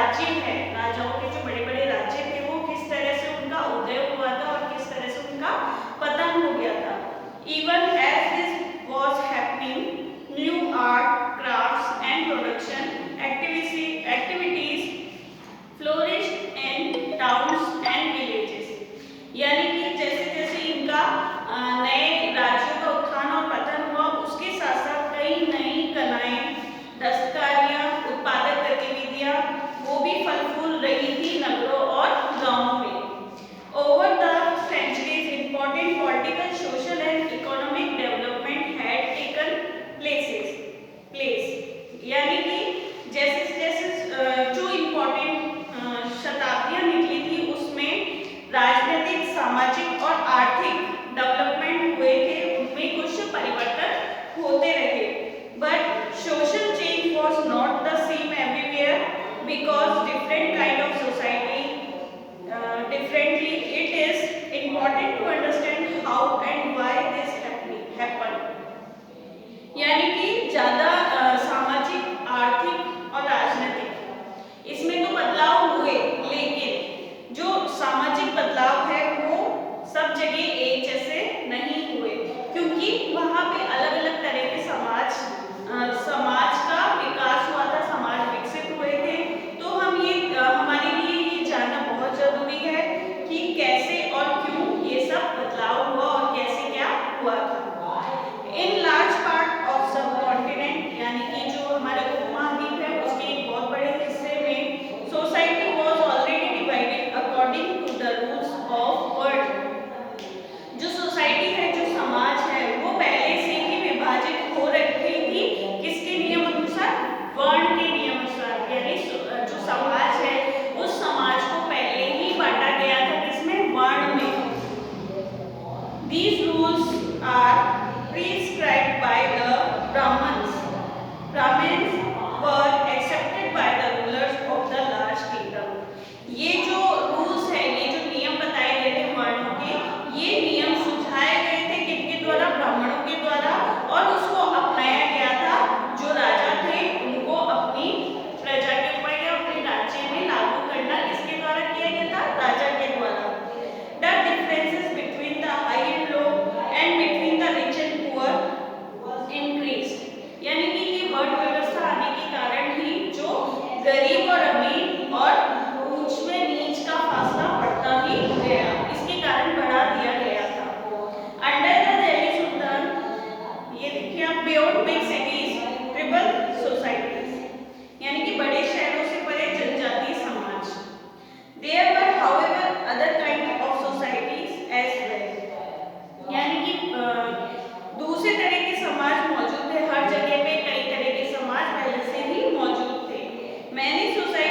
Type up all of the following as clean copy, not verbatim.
राज्य है, राजाओं के जो बड़े बड़े राज्य थे वो किस तरह से उनका उदय हुआ था और किस तरह से उनका पतन हो गया था। Even as this was happening, new art, crafts and production activities flourished in towns and villages. यानी कि जैसे जैसे इनका नए राज्यों का उत्थान और पतन हुआ, उसके साथ साथ कई नई कलाएं, दस्तकारियां, उत्पादक गतिविधियां वो भी फल फूल रही थी नगरों और गांवों में। Over the centuries, important political, social and economic development had taken place। यानी कि जैसे जैसे जो इम्पोर्टेंट शताब्दियां निकली थी उसमें राजनीतिक, सामाजिक और आर्थिक डेवलपमेंट हुए थे, उनमें कुछ परिवर्तन होते रहे। But social change was not the same everywhere because different kind of society differently. It is important to understand how and why this happened। यानी कि ज़्यादा सामाजिक, आर्थिक और राजनीतिक इसमें तो बदलाव हुए, लेकिन जो सामाजिक बदलाव है वो सब जगह एक जैसे नहीं हुए, क्योंकि वहाँ पे अलग अलग तरह के समाज का विकास हुआ था, समाज विकसित हुए थे। तो हम ये हमारे लिए ये जानना बहुत जरूरी है कि कैसे और क्यों ये सब बदलाव हुआ और कैसे क्या हुआ था। इन लार्ज पार्ट ऑफ सब कॉन्टिनेंट, यानी कि जो हमारे उपमहाद्वीप है उसके एक बहुत बड़े हिस्से में society was already divided according to the rules of world. जो सोसाइटी है, जो समाज है, वो पहले से ही विभाजित हो रखी थी, किसके नियम अनुसार? वर्ण के नियम अनुसार। यानी जो समाज है उस समाज को पहले ही बांटा गया था किसमें? वर्ण में। These rules are prescribed by the Brahmins। Brahmins were accepted by the rulers of the large kingdom। ये जो रूल्स है, ये जो नियम बताए गए थे वर्णों के, ये नियम सुझाए गए थे किनके द्वारा? ब्राह्मणों के द्वारा, और उसको अपनाया गया था जो राजा थे उनको अपनी प्रजा के ऊपर या अपने राज्य में लागू करना किसके द्वारा किया गया था? राजा के द्वारा। The differences between the high and low and between the rich and poor increased। यानी कि ये वर्ण व्यवस्था आने के कारण ही जो गरीब और अमीर और ऊंच में नीच का फासला बढ़ता ही गया, इसके कारण बढ़ा दिया गया था। अंडर द दिल्ली सुल्तान, ये देखिए आप, beyond big cities, tribal societies, यानी कि बड़े शहरों से परे जनजातीय समाज। There were however other kind of societies as well। यानी कि दूसरे तरह के समाज मौजूद थे, हर जगह पे कई तरह के समाज पहले से ही मौजूद थे। Many societies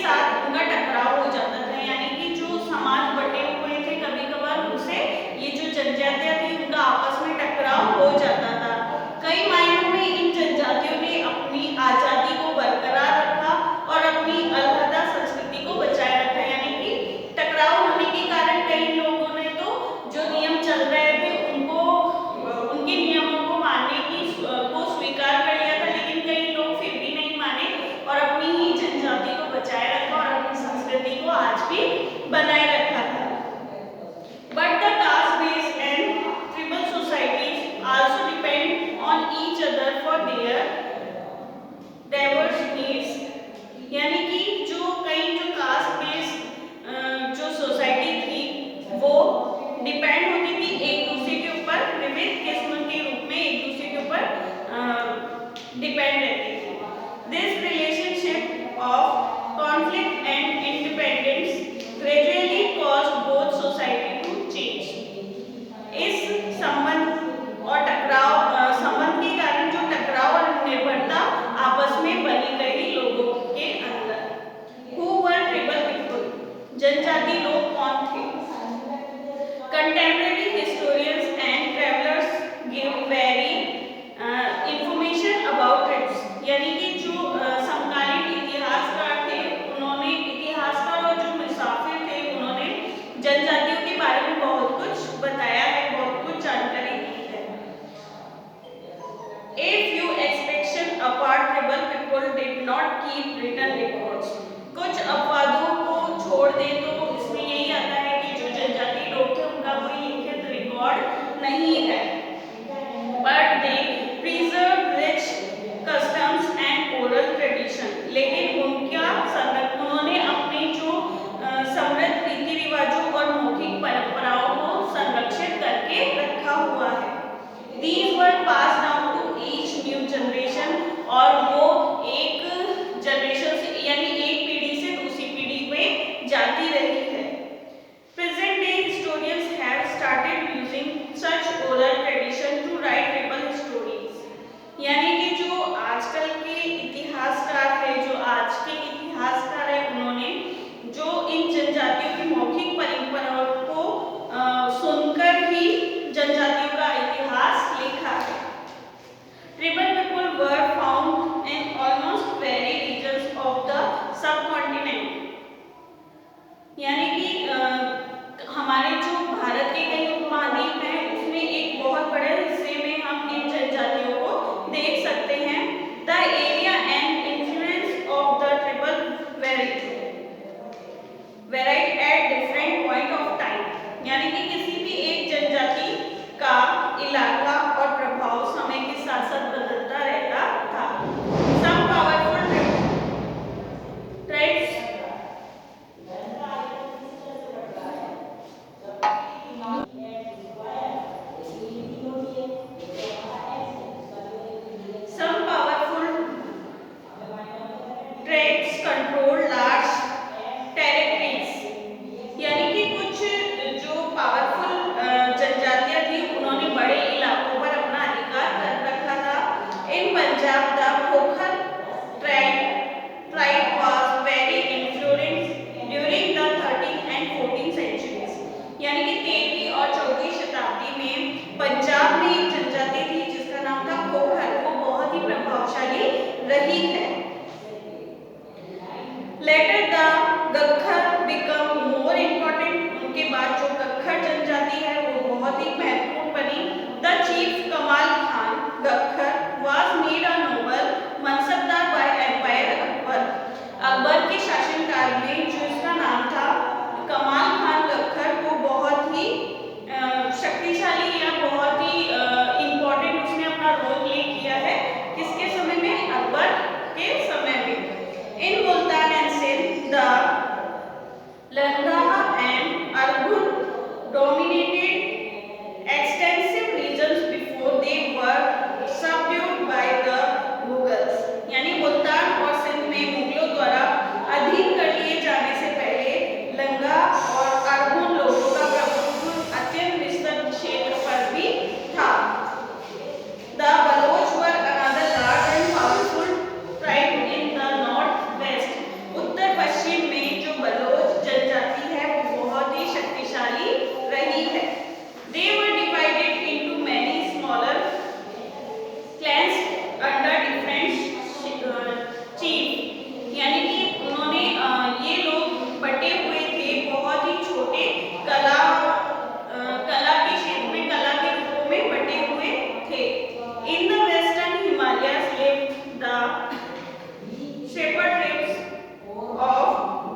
साथ उनका टकराव हो जाता था, यानी कि जो समाज बटे हुए थे कभी कभार उनसे ये जो जनजातियां थी उनका आपस में टकराव हो जाता था। कई मायनों में इन जनजातियों ने अपनी आजादी को बरकरार रखा और अपनी अलहदा संस्कृति को बचाए रखा, यानी कि टकराव होने के कारण कई लोगों ने तो जो नियम चल रहे थे उनको उनके नियमों को मानने की को स्वीकार कर लिया था, लेकिन कई लोग फिर भी नहीं माने और अपनी ही जनजाति को बचाए रखा और अपनी संस्कृति को आज भी बनाए रखा था। But the caste-based and tribal societies also depend on each other for their diverse needs, यानी कि जो कास्ट बेस्ड जो सोसाइटी थी वो डिपेंड होती थी एक दूसरे के ऊपर, विविध किस्म के रूप में एक दूसरे के ऊपर डिपेंड रहती थी। This relationship of conflict and independence gradually caused both society to change. इस संबंध और संबंध के कारण जो टकराव और निर्भरता आपस में बनी रही लोगों के अंदर। Who were tribal people? जनजाति लोग कौन थे? Contemporary historians and travelers give very information about tribes, यानी कि जो समकालीन इतिहासकार थे उन्होंने इतिहासकार और जो मुसाफिर थे उन्होंने जनजातियों के बारे में बहुत कुछ बताया है, बहुत कुछ जानकारी दी है। A few exceptions apart, tribal people did not keep written records. कुछ अपवादों को छोड़ दे तो इसमें यही आता है कि जो जनजाति लोग थे उनका कोई लिखित रिकॉर्ड नहीं है, but they preserved rich customs and oral tradition. लेकिन उन्होंने अपने जो समृद्ध रीति रिवाजों और मौखिक परंपराओं को संरक्षित करके रखा हुआ है। These were passed down to each new generation, और वो एक जनरेशन से यानी एक पीढ़ी से दूसरी पीढ़ी में जाती रही है। Present day historians have started using such oral tradition to write tribal stories, यानी कि जो आजकल के इतिहासकार है, जो आज के इतिहासकार है, उन्होंने जो इन जनजातियों की मौखिक परंपराओं को सुनकर ही जनजातियों का इतिहास लिखा है। Tribal people were found in almost very regions of the subcontinent, यानी कि हमारे जो भारत के कई उपमहाद्वीप हैं उसमें एक बहुत बड़े हिस्से में हम इन जनजातियों को देख सकते हैं। The area and influence of the tribal varied at different point of time, यानी कि किसी भी एक जनजाति का इलाका और प्रभाव समय के साथ साथ बदलता रहता था। Some powerful tribes control large territories, यानी कि कुछ जो पावरफुल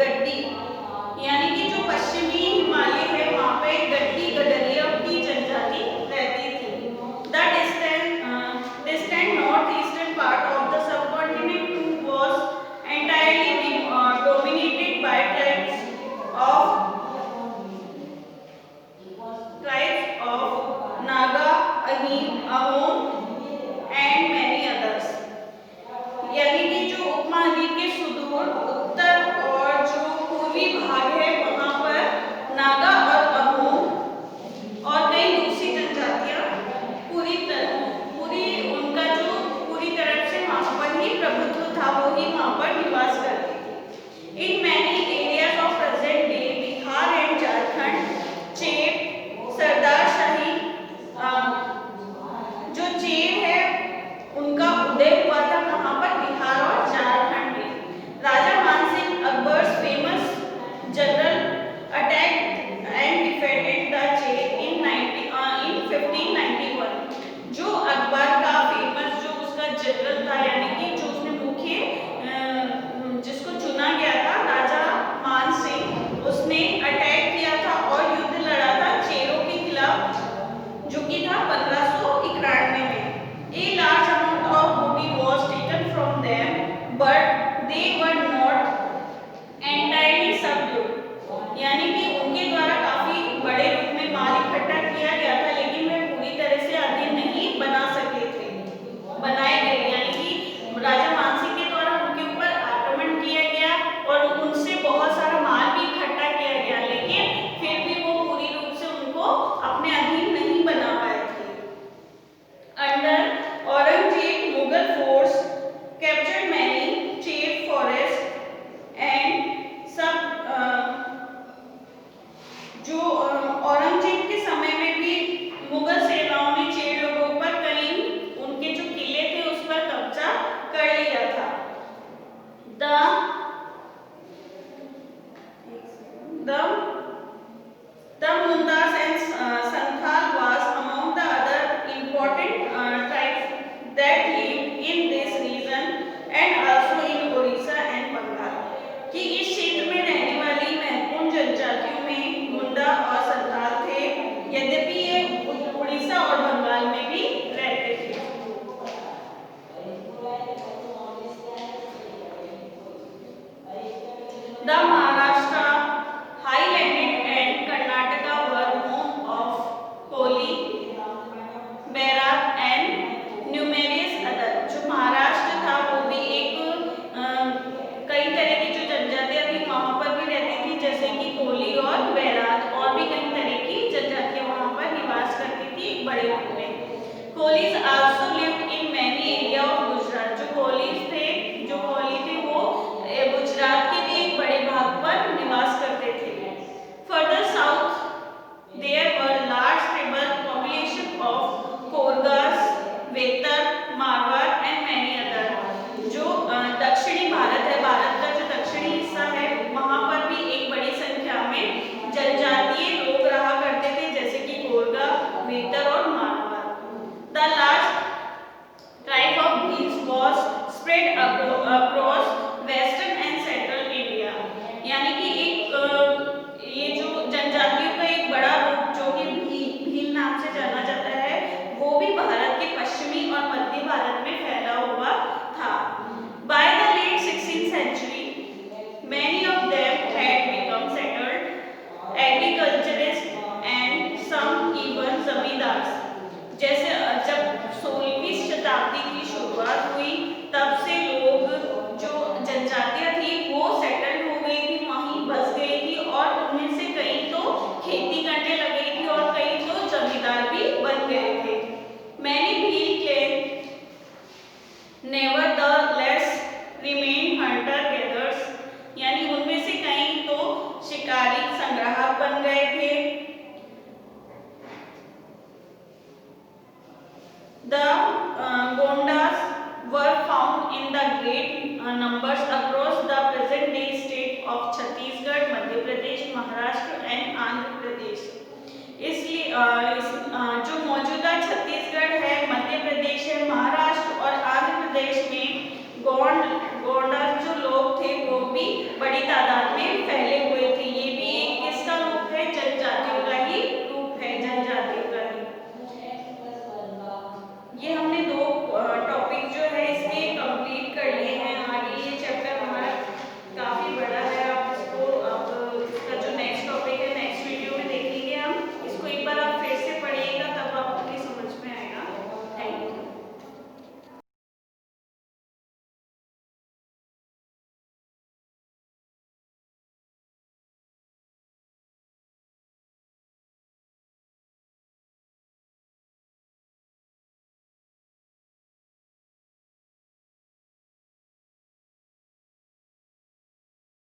गड्डी, यानी कि जो पश्चिमी हिमालय है वहाँ पे गड्डी गडरिया की जनजाति रहती थी। The distant northeastern part of the subcontinent too was entirely dominated by tribes of Naga, Ahom and many others। यानी कि जो उपमहाद्वीप के सुदूर उत्तर और जो पूर्वी भाग है वहाँ पर नागा और अहोम और कई दूसरी जनजातियाँ पूरी उनका जो पूरी तरह से वहाँ पर ही प्रभुत्व था, वो ही वहाँ पर निवास करती थी। In many areas of present day Bihar and Jharkhand, Cher, सरदारशाही, जो चेर है उनका उदय हुआ था वहाँ पर बिहार और झारखंड में। Raja Mansingh Akbar's famous general attack and defended the Cher in 1591। जो अकबर का फेमस जो उसका जनरल था, यानी कि जो उसने मुख्य जिसको चुना गया था राजा मान सिंह, उसने अटैक किया था और युद्ध लड़ा था चेरों के खिलाफ, जो कि था 1591 में। A large amount of booty was taken from them, but they were not entirely subdued। यानी कि उनके द्वारा काफी बड़े रूप में माल इकट्ठा किया गया था, लेकिन वे पूरी तरह से अधीन नहीं बनाए गए। यानी कि राजा मानसिंह के द्वारा उनके ऊपर आक्रमण किया गया और उनसे बहुत सारा माल भी इकट्ठा किया गया, लेकिन फिर भी वो पूरी रूप से उनको अपने अधीन नहीं बना पाए थे। Under Aurangzeb, Mughal force captured many Cher forests and some जो औरंगजेब के समय में भी मुगल सेनाओं ने चेर लोगों पर कई उनके जो किले थे उस पर कब्जा कर लिया था। The Mundas and Santhal was among the other important tribes that lived in this region and also in Orissa and Bengal। कि इस क्षेत्र में रहने वाली महत्वपूर्ण जनजातियों में मुंडा और संथाल थे, यद्यपि ये उड़ीसा और बंगाल में भी रहते थे। The Maharashtra, Highland and Karnataka were home of Koli, Bairat and numerous other। जो महाराष्ट्र था वो भी एक कई तरह की जो जनजातियां थी वहाँ पर भी रहती थी, जैसे कि कोली और बैरात, और भी कई तरह की जनजातियां वहाँ पर निवास करती थी एक बड़े रूप में। Kolis also lived in many area of Gujarat. जो कोली थे वो गुजरात के भी एक बड़े भाग पर निवास करते थे। Further south there were large tribal population of Koragas, Vetar, Marwar and many other. जो दक्षिणी भारत है, भारत का जो दक्षिणी हिस्सा है, वहाँ पर भी एक बड़ी संख्या में जनजातीय लोग रहा करते थे, जैसे कि कोरगा, वेतर और Marwar. The large tribe of these was spread across western and central India। यानी कि ये जो जनजातियों का एक बड़ा रूप जो कि भील नाम से जाना जाता है, वो भी भारत के पश्चिमी और मध्य भारत में फैला हुआ था। By the late 16th century, many of them had become settled agriculturists and some even zamindars। जैसे जब 16वीं शताब्दी की शुरुआत हुई, तब से लोग जो जनजातियां थी वो सेटल्ड हो गई थी, वहीं बस गई थी, और उनमें से कई तो खेती करने लगी थी और कई तो जमींदार भी बन गए थे। Many Bhil clan nevertheless remain hunter gatherers। यानी उनमें से कई तो शिकारी संग्राहक बन गए थे। The Gondas were found in the great numbers across the present-day state of Chhattisgarh, Madhya Pradesh, Maharashtra and Andhra Pradesh। इसलिए जो मौजूदा छत्तीसगढ़ है, मध्य प्रदेश है, महाराष्ट्र और आंध्र प्रदेश में गोंडा जो लोग थे वो भी बड़ी तादाद